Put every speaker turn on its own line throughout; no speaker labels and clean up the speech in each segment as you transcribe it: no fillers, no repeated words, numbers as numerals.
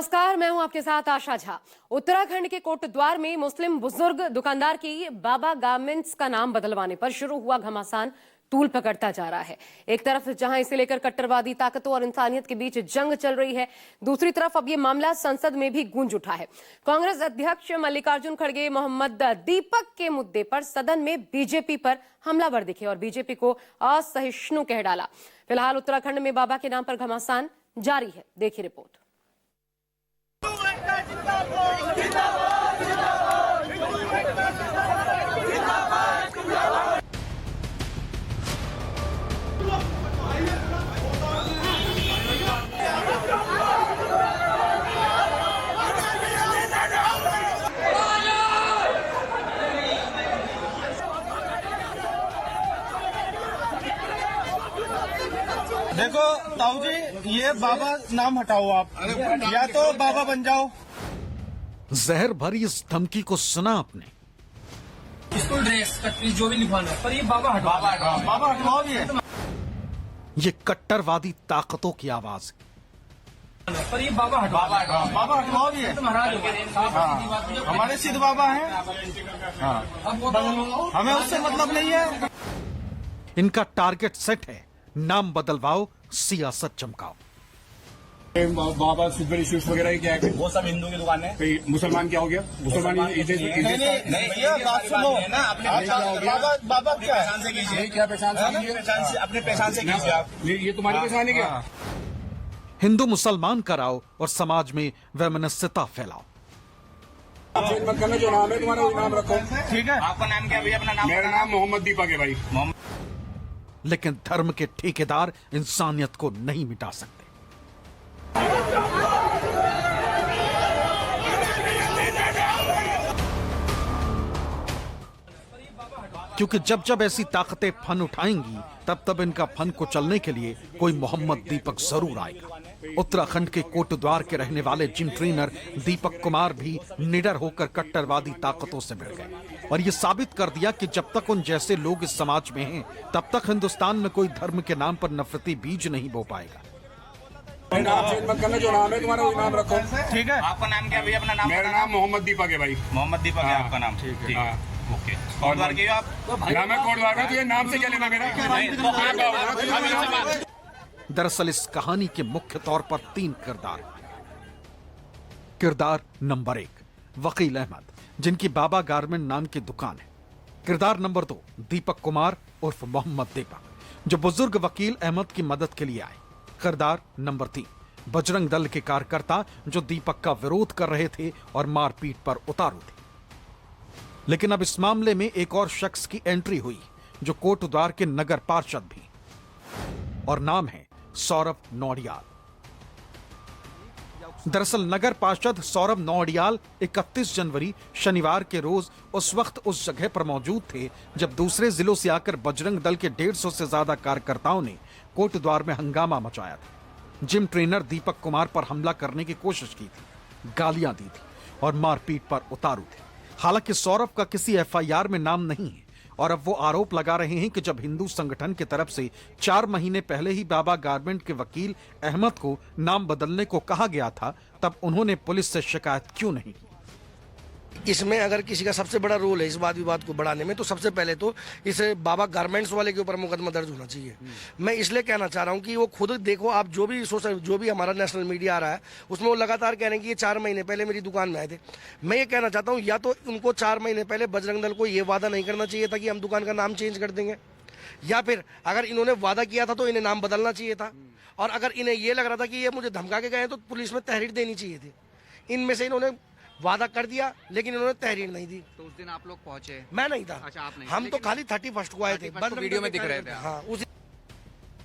नमस्कार, मैं हूं आपके साथ आशा झा। उत्तराखंड के कोटद्वार में मुस्लिम बुजुर्ग दुकानदार की बाबा गारमेंट्स का नाम बदलवाने पर शुरू हुआ घमासान तूल पकड़ता जा रहा है। एक तरफ जहां इसे लेकर कट्टरवादी ताकतों और इंसानियत के बीच जंग चल रही है, दूसरी तरफ अब ये मामला संसद में भी गूंज उठा है। कांग्रेस अध्यक्ष मल्लिकार्जुन खड़गे मोहम्मद दीपक के मुद्दे पर सदन में बीजेपी पर हमलावर दिखे और बीजेपी को असहिष्णु कह डाला। फिलहाल उत्तराखंड में बाबा के नाम पर घमासान जारी है। देखिए रिपोर्ट।
देखो ताऊ जी, ये बाबा नाम हटाओ आप, या तो बाबा बन जाओ।
जहर भरी इस धमकी को सुना आपने?
इसको ड्रेस कटरी जो भी लिखवाना पर ये बाबा हटाओ,
बाबा हटाओ।
ये कट्टरवादी ताकतों की आवाज है।
पर ये बाबा हटाओ,
बाबा हटाओ। हमारे सिद्ध बाबा हैं, हमें उससे मतलब नहीं है।
इनका टारगेट सेट है, नाम बदलवाओ, सियासत चमकाओ।
बाबा सुपर इश्यूज वगैरह क्या है?
वो सब हिंदू की दुकान है।
मुसलमान क्या हो गया? मुसलमान
नहीं, ये बात सुनो ना, बाबा क्या पहचान से कीजिए,
क्या पहचान से?
अपने पहचान से कीजिए आप।
ये तुम्हारी पहचान है क्या?
हिंदू मुसलमान कराओ और समाज में वैमनस्यता फैलाओ।
मत करना, जो नाम है तुम्हारा वो नाम रखो।
ठीक है। आपका नाम क्या भैया? अपना नाम।
मेरा नाम मोहम्मद दीपक है भाई।
लेकिन धर्म के ठेकेदार इंसानियत को नहीं मिटा सकते। क्योंकि जब जब ऐसी ताकतें फन उठाएंगी, तब तब इनका फन को चलने के लिए कोई मोहम्मद दीपक जरूर आएगा। उत्तराखंड के कोटद्वार के रहने वाले जिम ट्रेनर दीपक कुमार भी निडर होकर कट्टरवादी ताकतों से भिड़ गए और ये साबित कर दिया कि जब तक उन जैसे लोग इस समाज में हैं, तब तक हिंदुस्तान में कोई धर्म के नाम पर नफरती बीज नहीं बो पाएगा।
मत करना, जो नाम है तुम्हारा वो नाम रखो।
ठीक है। आपका नाम क्या भैया? अपना नाम।
मेरा नाम मोहम्मद दीपक है भाई।
मोहम्मद दीपक है आपका नाम। ठीक है। ओके। कोटद्वार के आप?
मैं कोटद्वार का, तो ये नाम से क्या लेना मेरा?
दरअसल इस कहानी के मुख्य तौर पर 3 किरदार। किरदार नंबर 1, वकील अहमद, जिनकी बाबा गारमेंट नाम की दुकान है। किरदार नंबर 2, दीपक कुमार उर्फ मोहम्मद दीपक, जो बुजुर्ग वकील अहमद की मदद के लिए आए। किरदार नंबर 3, बजरंग दल के कार्यकर्ता जो दीपक का विरोध कर रहे थे और मारपीट पर उतारू थे। लेकिन अब इस मामले में एक और शख्स की एंट्री हुई, जो कोटद्वार के नगर पार्षद भी, और नाम है सौरभ नौडियाल। दरअसल नगर पार्षद सौरभ नौडियाल 31 जनवरी शनिवार के रोज उस वक्त उस जगह पर मौजूद थे जब दूसरे जिलों से आकर बजरंग दल के 150 से ज्यादा कार्यकर्ताओं ने कोटद्वार में हंगामा मचाया था। जिम ट्रेनर दीपक कुमार पर हमला करने की कोशिश की थी, गालियां दी थी और मारपीट पर उतारू थे। हालांकि सौरभ का किसी एफआईआर में नाम नहीं है और अब वो आरोप लगा रहे हैं कि जब हिंदू संगठन की तरफ से 4 महीने पहले ही बाबा गारमेंट के वकील अहमद को नाम बदलने को कहा गया था, तब उन्होंने पुलिस से शिकायत क्यों नहीं की।
इसमें अगर किसी का सबसे बड़ा रोल है इस वाद विवाद को बढ़ाने में, तो सबसे पहले तो इस बाबा गारमेंट्स वाले के ऊपर मुकदमा दर्ज होना चाहिए। मैं इसलिए कहना चाह रहा हूं कि वो खुद देखो, आप जो भी हमारा नेशनल मीडिया आ रहा है उसमें वो लगातार कह रहे हैं कि ये 4 महीने पहले मेरी दुकान में आए थे। मैं ये कहना चाहता हूँ, या तो उनको 4 महीने पहले बजरंग दल को ये वादा नहीं करना चाहिए था कि हम दुकान का नाम चेंज कर देंगे, या फिर अगर इन्होंने वादा किया था तो इन्हें नाम बदलना चाहिए था। और अगर इन्हें ये लग रहा था कि ये मुझे धमका के गए तो पुलिस में तहरीर देनी चाहिए थी। इनमें से इन्होंने वादा कर दिया लेकिन इन्होंने तहरीर नहीं दी।
तो उस दिन आप लोग पहुंचे?
मैं नहीं था।
अच्छा, आप नहीं?
हम तो खाली 31 को आए थे,
वीडियो में दिख रहे थे।
हाँ, उसी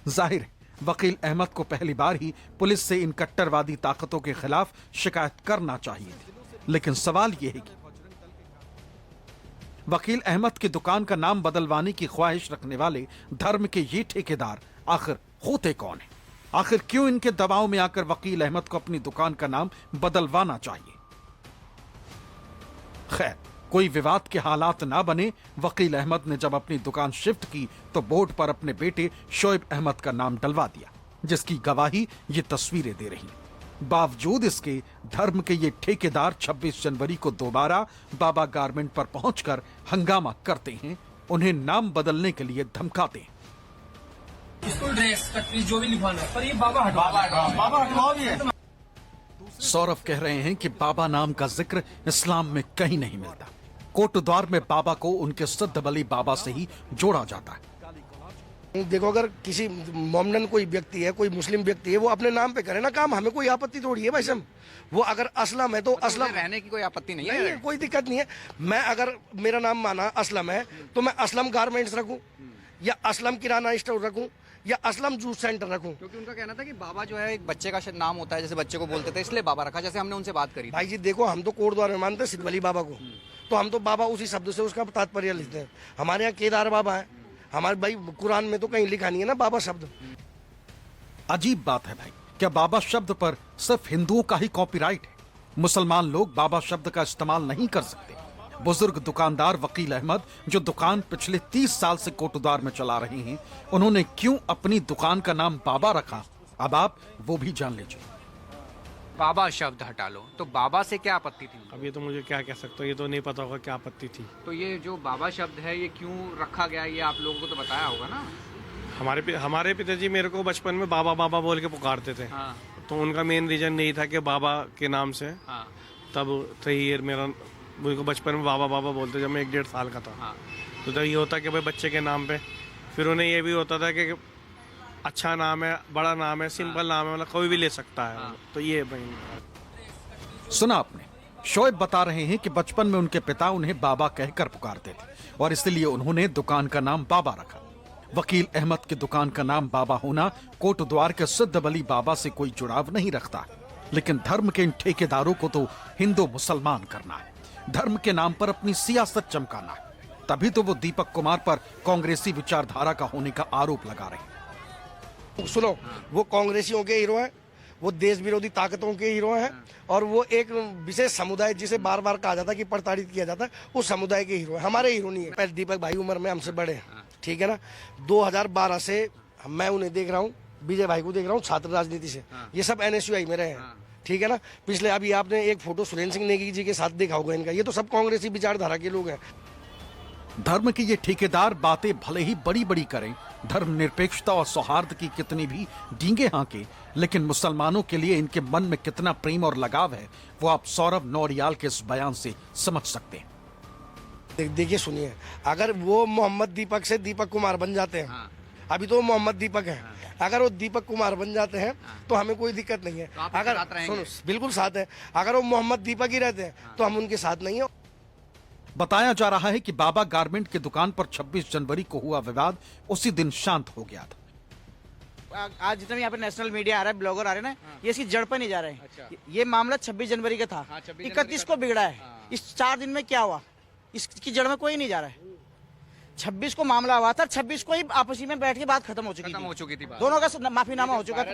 जाहिर है वकील अहमद को पहली बार ही पुलिस से इन कट्टरवादी ताकतों के खिलाफ शिकायत करना चाहिए थी। लेकिन सवाल यह है कि वकील अहमद की दुकान का नाम बदलवाने की ख्वाहिश रखने वाले धर्म के ये ठेकेदार आखिर होते कौन है? आखिर क्यों इनके दबाव में आकर वकील अहमद को अपनी दुकान का नाम बदलवाना चाहिए? खैर, कोई विवाद के हालात ना बने, वकील अहमद ने जब अपनी दुकान शिफ्ट की तो बोर्ड पर अपने बेटे शोएब अहमद का नाम डलवा दिया, जिसकी गवाही ये तस्वीरें दे रही हैं। बावजूद इसके धर्म के ये ठेकेदार 26 जनवरी को दोबारा बाबा गारमेंट पर पहुंचकर हंगामा करते हैं, उन्हें नाम बदलने के लिए धमकाते हैं।
स्कूल ड्रेस कटरी जो भी लिखवाना है, पर ये बाबा हटवा
बाबा हटवाओ भी है।
सौरभ कह रहे हैं कि बाबा नाम का जिक्र इस्लाम में कहीं नहीं मिलता। कोटद्वार में बाबा को उनके सिद्ध बली बाबा से ही जोड़ा जाता है।
देखो, अगर किसी मोमडन कोई व्यक्ति है, कोई मुस्लिम व्यक्ति है, वो अपने नाम पे करे ना काम, हमें कोई आपत्ति थोड़ी है भाई साहब। वो अगर असलम है तो असलम
रहने की कोई आपत्ति नहीं
नहीं
है।
है, कोई दिक्कत नहीं है। मैं अगर मेरा नाम माना असलम है तो मैं असलम गारमेंट्स रखूं या असलम किराना स्टोर रखूं या असलम जूस सेंटर रखूं।
क्योंकि उनका कहना था कि बाबा जो है एक बच्चे का शायद नाम होता है, जैसे बच्चे को बोलते थे, इसलिए बाबा रखा। जैसे हमने उनसे बात करी
भाई जी देखो, हम तो कोटद्वार में मानते हैं सिद्ध वली बाबा को, तो हम तो बाबा उसी शब्द से उसका तात्पर्य लेते हैं। हमारे यहाँ केदार बाबा है, हमारे भाई कुरान में तो कहीं लिखा नहीं है ना बाबा शब्द।
अजीब बात है भाई, क्या बाबा शब्द पर सिर्फ हिंदुओं का ही कॉपीराइट है? मुसलमान लोग बाबा शब्द का इस्तेमाल नहीं कर सकते। बुजुर्ग दुकानदार वकील अहमद, जो दुकान पिछले 30 साल से कोटद्वार में चला रहे हैं, उन्होंने क्यों अपनी दुकान का नाम बाबा रखा, अब आप वो भी जान लीजिए।
बाबा शब्द हटा लो, तो बाबा से क्या आपत्ति थी?
अब ये तो मुझे क्या कह सकता हूँ, ये तो नहीं पता होगा क्या आपत्ति थी।
तो ये जो बाबा शब्द है ये क्यों रखा गया, ये आप लोगों को तो बताया होगा ना।
हमारे पिताजी मेरे को बचपन में बाबा बाबा बोल के पुकारते थे।
हाँ।
तो उनका मेन रीजन यही था कि बाबा के नाम से।
हाँ।
तब तो ये मेरा, मुझे बचपन में बाबा बाबा बोलते जब मैं 1-1.5 साल का था।
हाँ।
तो जब ये होता कि भाई बच्चे के नाम पे, फिर उन्हें ये भी होता था कि अच्छा नाम है, बड़ा नाम है, सिंपल नाम है, मतलब कोई भी ले सकता है। तो ये
सुना आपने, शोएब बता रहे हैं कि बचपन में उनके पिता उन्हें बाबा कहकर पुकारते थे और इसलिए उन्होंने दुकान का नाम बाबा रखा। वकील अहमद की दुकान का नाम बाबा होना कोटद्वार के सिद्ध बली बाबा से कोई जुड़ाव नहीं रखता, लेकिन धर्म के इन ठेकेदारों को तो हिंदू मुसलमान करना है, धर्म के नाम पर अपनी सियासत चमकाना है। तभी तो वो दीपक कुमार पर कांग्रेसी विचारधारा का होने का आरोप लगा रहे हैं।
सुनो, वो कांग्रेसियों के हीरो हैं, वो देश विरोधी ताकतों के हीरो हैं, और वो एक विशेष समुदाय जिसे बार बार कहा जाता है कि प्रताड़ित किया जाता है, उस समुदाय के हीरो है, हमारे हीरो नहीं है। पहले दीपक भाई उम्र में हमसे बड़े हैं, ठीक है ना। 2012 से मैं उन्हें देख रहा हूँ, विजय भाई को देख रहा हूँ छात्र राजनीति से, ये सब NSUI में रहे हैं, ठीक है ना। पिछले अभी आपने एक फोटो सुरेंद्र सिंह नेगी जी के साथ देखा होगा इनका, ये तो सब कांग्रेसी विचारधारा के लोग हैं।
धर्म के ये ठेकेदार बातें भले ही बड़ी बड़ी करें, धर्मनिरपेक्षता और सौहार्द की कितनी भी डींगे हाँके, लेकिन मुसलमानों के लिए इनके मन में कितना प्रेम और लगाव है वो आप सौरभ नौडियाल के इस बयान से समझ सकते हैं।
देखिए सुनिए, अगर वो मोहम्मद दीपक से दीपक कुमार बन जाते हैं, अभी तो मोहम्मद दीपक है, अगर वो दीपक कुमार बन जाते हैं तो हमें कोई दिक्कत नहीं है।
तो
अगर सुनो, बिल्कुल साथ है। अगर वो मोहम्मद दीपक ही रहते हैं तो हम उनके साथ नहीं है।
बताया जा रहा है कि बाबा गारमेंट की दुकान पर 26 जनवरी को हुआ विवाद उसी दिन शांत हो गया था।
आज जितना भी यहाँ पे नेशनल मीडिया आ रहा है, ब्लॉगर आ रहे हैं ना, ये इसकी जड़ पर नहीं जा रहे हैं। अच्छा। ये मामला 26 जनवरी का था, 31 को बिगड़ा है। इस 4 दिन में क्या हुआ, इसकी जड़ में कोई नहीं जा रहा है। 26 को मामला हुआ था, 26 को ही आपसी में बैठ के बात खत्म हो चुकी थी। दोनों का माफीनामा हो चुका था,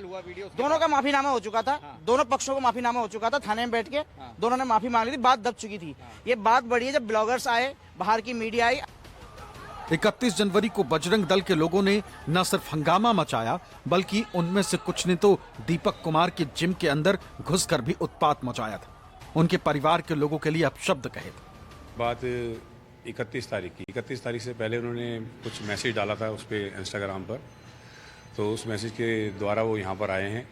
दोनों का माफीनामा हो चुका था, दोनों पक्षों को माफीनामा हो चुका था। थाने में बैठ के दोनों ने माफी मांग ली थी, बात दब चुकी थी। ये बात बढ़ी है जब ब्लॉगर्स आए, बाहर की मीडिया आई।
31 जनवरी को बजरंग दल के लोगों ने न सिर्फ हंगामा मचाया, बल्कि उनमें से कुछ ने तो दीपक कुमार के जिम के अंदर घुसकर भी उत्पात मचाया था। उनके परिवार के लोगों के लिए अपशब्द कहे थे।
बात 31 तारीख की, 31 तारीख से पहले उन्होंने कुछ मैसेज डाला था उस पर इंस्टाग्राम पर, तो उस मैसेज के द्वारा वो यहाँ पर आए हैं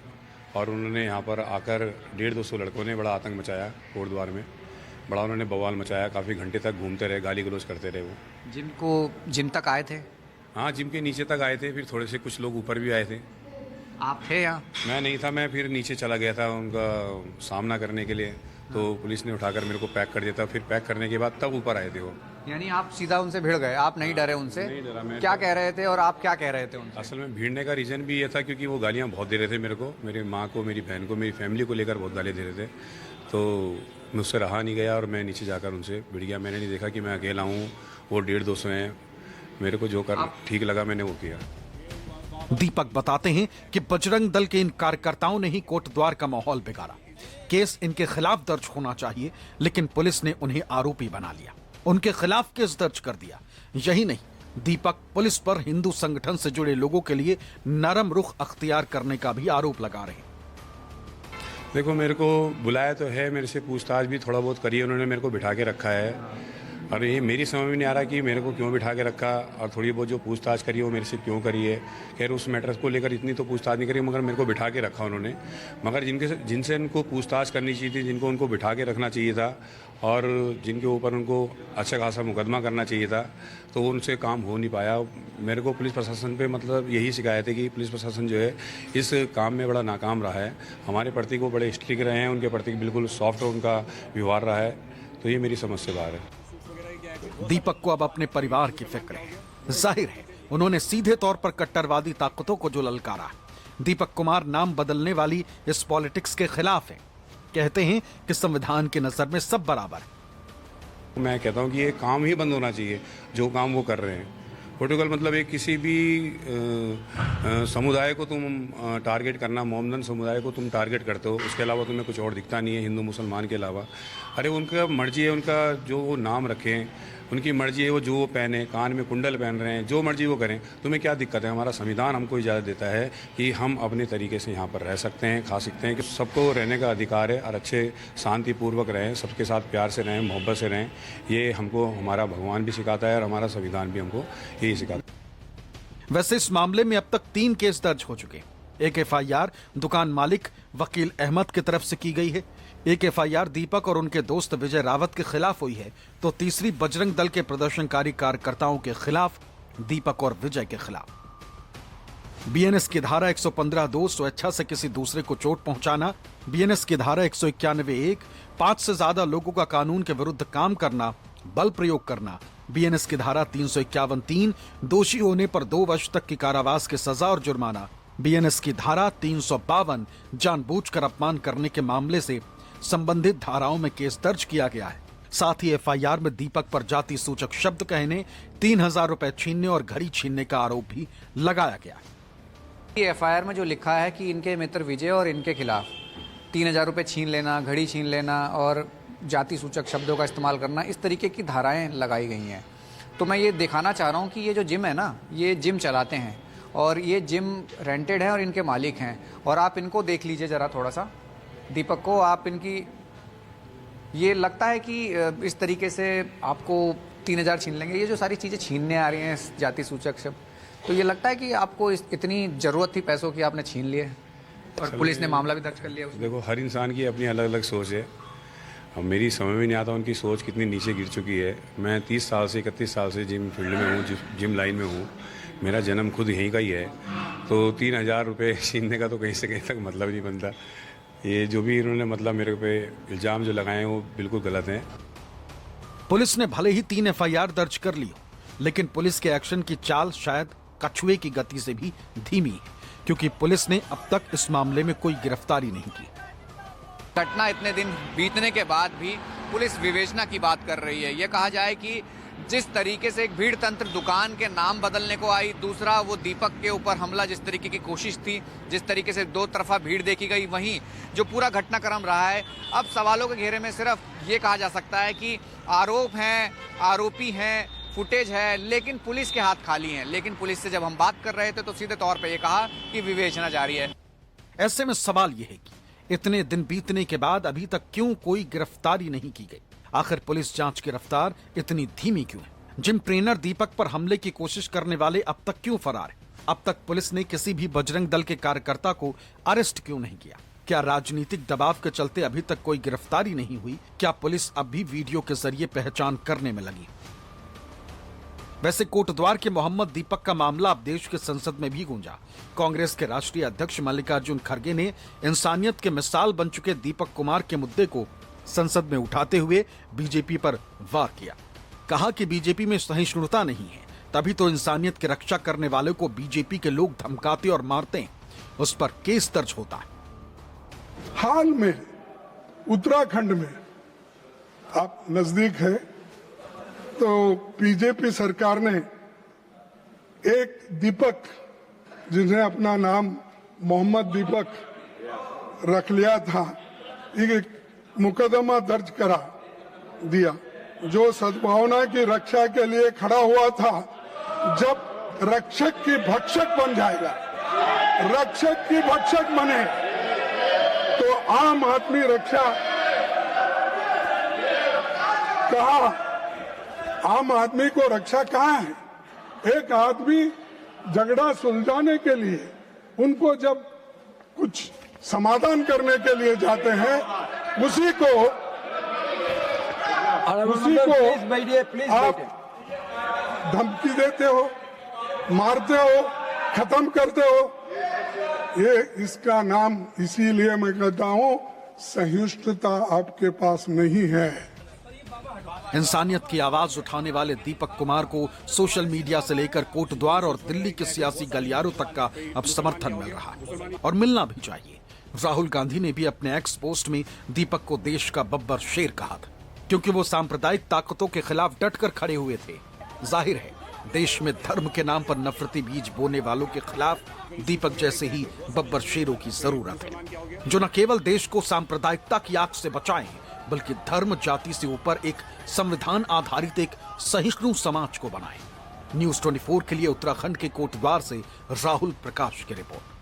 और उन्होंने यहाँ पर आकर 150-200 लड़कों ने बड़ा आतंक मचाया कोटद्वार में। बड़ा उन्होंने बवाल मचाया, काफ़ी घंटे तक घूमते रहे, गाली गलौज करते रहे। वो
जिम तक आए थे?
हाँ, जिम के नीचे तक आए थे, फिर थोड़े से कुछ लोग ऊपर भी आए थे।
आप थे यहाँ?
मैं नहीं था, मैं फिर नीचे चला गया था उनका सामना करने के लिए, तो पुलिस ने उठाकर मेरे को पैक कर दिया था। फिर पैक करने के बाद तब ऊपर आए थे वो।
यानी आप सीधा उनसे भिड़ गए, आप नहीं डरे उनसे?
नहीं डरा मैं।
क्या कह रहे थे और आप क्या कह रहे थे उनसे?
असल में भिड़ने का रीज़न भी ये था क्योंकि वो गालियाँ बहुत दे रहे थे मेरे को, मेरी माँ को, मेरी बहन को, मेरी फैमिली को लेकर बहुत गाली दे रहे थे। तो मुझसे रहा नहीं गया और मैं नीचे जाकर उनसे भिड़ गया। मैंने नहीं देखा कि मैं अकेला हूँ, वो 150-200 हैं। मेरे को जो कर ठीक लगा मैंने वो किया।
दीपक बताते हैं कि बजरंग दल के इन कार्यकर्ताओं ने ही कोटद्वार का माहौल बिगाड़ा। केस इनके खिलाफ दर्ज होना चाहिए, लेकिन पुलिस ने उन्हें आरोपी बना लिया, उनके खिलाफ केस दर्ज कर दिया। यही नहीं, दीपक पुलिस पर हिंदू संगठन से जुड़े लोगों के लिए नरम रुख अख्तियार करने का भी आरोप लगा रहे हैं।
देखो, मेरे को बुलाया तो है, मेरे से पूछताछ भी थोड़ा बहुत करी है, उन्होंने मेरे को बिठा के रखा है। और ये मेरी समझ में नहीं आ रहा कि मेरे को क्यों बिठा के रखा, और थोड़ी बहुत जो पूछताछ करी है वो मेरे से क्यों करी है। खैर, उस मैटर को लेकर इतनी तो पूछताछ नहीं करी, मगर मेरे को बिठा के रखा उन्होंने। मगर जिनसे उनको पूछताछ करनी चाहिए थी, जिनको उनको बिठा के रखना चाहिए था, और जिनके ऊपर उनको अच्छा खासा मुकदमा करना चाहिए था, तो उनसे काम हो नहीं पाया। मेरे को पुलिस प्रशासन पे मतलब यही शिकायत है कि पुलिस प्रशासन जो है इस काम में बड़ा नाकाम रहा है। हमारे प्रति को बड़े स्ट्रिक्ट रहे हैं, उनके प्रति बिल्कुल सॉफ्ट उनका व्यवहार रहा है। तो ये मेरी समझ से बाहर है।
दीपक को अब अपने परिवार की फिक्र है। जाहिर है उन्होंने सीधे तौर पर कट्टरवादी ताकतों को जो ललकारा। दीपक कुमार नाम बदलने वाली इस पॉलिटिक्स के खिलाफ है। कहते हैं कि संविधान की नजर में सब बराबर है।
मैं कहता हूं कि ये काम ही बंद होना चाहिए जो काम वो कर रहे हैं। पोलिटिकल मतलब एक किसी भी समुदाय को तुम टारगेट करना, मोमदन समुदाय को तुम टारगेट करते हो, उसके अलावा तुम्हें कुछ और दिखता नहीं है हिंदू मुसलमान के अलावा। अरे उनका मर्जी है, उनका जो वो नाम रखें, उनकी मर्जी है, वो जो वो पहने, कान में कुंडल पहन रहे हैं, जो मर्जी वो करें, तुम्हें क्या दिक्कत है। हमारा संविधान हमको इजाज़त देता है कि हम अपने तरीके से यहाँ पर रह सकते हैं, खा सकते हैं, कि सबको रहने का अधिकार है और अच्छे शांतिपूर्वक रहें, सबके साथ प्यार से रहें, मोहब्बत से रहें। ये हमको हमारा भगवान भी सिखाता है और हमारा संविधान भी हमको यही सिखाता है।
वैसे इस मामले में अब तक 3 केस दर्ज हो चुके। एक एफआईआर दुकान मालिक वकील अहमद की तरफ से की गई है, एक एफआईआर दीपक और उनके दोस्त विजय रावत के खिलाफ हुई है, तो तीसरी बजरंग दल के प्रदर्शनकारी कार्यकर्ताओं के खिलाफ, दीपक और विजय के खिलाफ। बीएनएस की धारा 115(2) स्वेच्छा से किसी दूसरे को चोट पहुंचाना, बीएनएस की धारा 191(1) 5 से ज्यादा लोगों का कानून के विरुद्ध काम करना, बल प्रयोग करना, बीएनएस की धारा 351(3) दोषी होने पर 2 वर्ष तक की कारावास की सजा और जुर्माना, बीएनएस की धारा 352 जानबूझकर अपमान करने के मामले से संबंधित धाराओं में केस दर्ज किया गया है। साथ ही एफआईआर में दीपक पर जाति सूचक शब्द कहने, 3000 रुपए छीनने और घड़ी छीनने का आरोप भी लगाया गया है।
एफआईआर में जो लिखा है कि इनके मित्र विजय और इनके खिलाफ 3000 रुपए छीन लेना, घड़ी छीन लेना और जाति सूचक शब्दों का इस्तेमाल करना, इस तरीके की धाराएं लगाई गई हैं। तो मैं ये दिखाना चाह रहा हूँ कि ये जो जिम है ना, ये जिम चलाते हैं और ये जिम रेंटेड है और इनके मालिक हैं। और आप इनको देख लीजिए ज़रा थोड़ा सा, दीपक को आप इनकी, ये लगता है कि इस तरीके से आपको 3000 छीन लेंगे। ये जो सारी चीज़ें छीनने आ रही हैं जाति सूचक शब्द, तो ये लगता है कि आपको इतनी ज़रूरत थी पैसों की, आपने छीन लिए और पुलिस ने मामला भी दर्ज कर लिया।
देखो, हर इंसान की अपनी अलग अलग सोच है। अब मेरी समझ में नहीं आता उनकी सोच कितनी नीचे गिर चुकी है। मैं 30 साल से 31 साल से जिम फील्ड में हूँ, जिम लाइन में हूँ। मेरा जन्म खुद यहीं का ही है, तो 3000 रुपये छीनने का तो कहीं से कहीं तक मतलब नहीं बनता। ये जो भी इन्होंने मतलब मेरे पे इल्जाम जो लगाए हैं वो बिल्कुल गलत हैं।
पुलिस ने भले ही 3 एफआईआर दर्ज कर ली हो, लेकिन पुलिस के एक्शन की चाल शायद कछुए की गति से भी धीमी है, क्योंकि पुलिस ने अब तक इस मामले में कोई गिरफ्तारी नहीं की।
घटना इतने दिन बीतने के बाद भी पुलिस विवेचना की बात कर रही है। ये कहा जाए कि जिस तरीके से एक भीड़ तंत्र दुकान के नाम बदलने को आई, दूसरा वो दीपक के ऊपर हमला जिस तरीके की कोशिश थी, जिस तरीके से 2 तरफा भीड़ देखी गई, वहीं जो पूरा घटनाक्रम रहा है, अब सवालों के घेरे में सिर्फ ये कहा जा सकता है कि आरोप हैं, आरोपी हैं, फुटेज है, लेकिन पुलिस के हाथ खाली हैं। लेकिन पुलिस से जब हम बात कर रहे थे तो सीधे तौर पर यह कहा कि विवेचना जारी है।
ऐसे में सवाल यह है कि इतने दिन बीतने के बाद अभी तक क्यों कोई गिरफ्तारी नहीं की गई? आखिर पुलिस जांच की रफ्तार इतनी धीमी क्यों है? जिम ट्रेनर दीपक पर हमले की कोशिश करने वाले अब तक क्यों फरार हैं? अब तक पुलिस ने किसी भी बजरंग दल के कार्यकर्ता को अरेस्ट क्यों नहीं किया? क्या राजनीतिक दबाव के चलते अभी तक कोई गिरफ्तारी नहीं हुई? क्या पुलिस अब भी वीडियो के जरिए पहचान करने में लगी? वैसे कोटद्वार के मोहम्मद दीपक का मामला अब देश के संसद में भी गूंजा। कांग्रेस के राष्ट्रीय अध्यक्ष मल्लिकार्जुन खड़गे ने इंसानियत के मिसाल बन चुके दीपक कुमार के मुद्दे को संसद में उठाते हुए बीजेपी पर वार किया। कहा कि बीजेपी में सहिष्णुता नहीं है, तभी तो इंसानियत की रक्षा करने वाले को बीजेपी के लोग धमकाते और मारते हैं, उस पर केस दर्ज होता है।
हाल में उत्तराखंड में, आप नजदीक है, तो बीजेपी सरकार ने एक दीपक, जिन्हें अपना नाम मोहम्मद दीपक रख लिया था, एक मुकदमा दर्ज करा दिया, जो सद्भावना की रक्षा के लिए खड़ा हुआ था। जब रक्षक की भक्षक बन जाएगा, रक्षक की भक्षक बने, तो आम आदमी रक्षा कहा, आम आदमी को रक्षा कहाँ है? एक आदमी झगड़ा सुलझाने के लिए, उनको जब कुछ समाधान करने के लिए जाते हैं, उसी को आप धमकी देते हो, मारते हो, खत्म करते हो। ये इसका नाम, इसीलिए मैं कहता हूं सहिष्णुता आपके पास नहीं है।
इंसानियत की आवाज उठाने वाले दीपक कुमार को सोशल मीडिया से लेकर कोटद्वार और दिल्ली के सियासी गलियारों तक का अब समर्थन मिल रहा है और मिलना भी चाहिए। राहुल गांधी ने भी अपने एक्स पोस्ट में दीपक को देश का बब्बर शेर कहा था, क्योंकि वो सांप्रदायिक ताकतों के खिलाफ डटकर खड़े हुए थे। जाहिर है देश में धर्म के नाम पर नफरती बीज बोने वालों के खिलाफ दीपक जैसे ही बब्बर शेरों की जरूरत है, जो न केवल देश को सांप्रदायिकता की आग से बचाएं, बल्कि धर्म जाति से ऊपर एक संविधान आधारित एक सहिष्णु समाज को बनाएं। न्यूज़ 24 के लिए उत्तराखंड के कोटद्वार से राहुल प्रकाश की रिपोर्ट।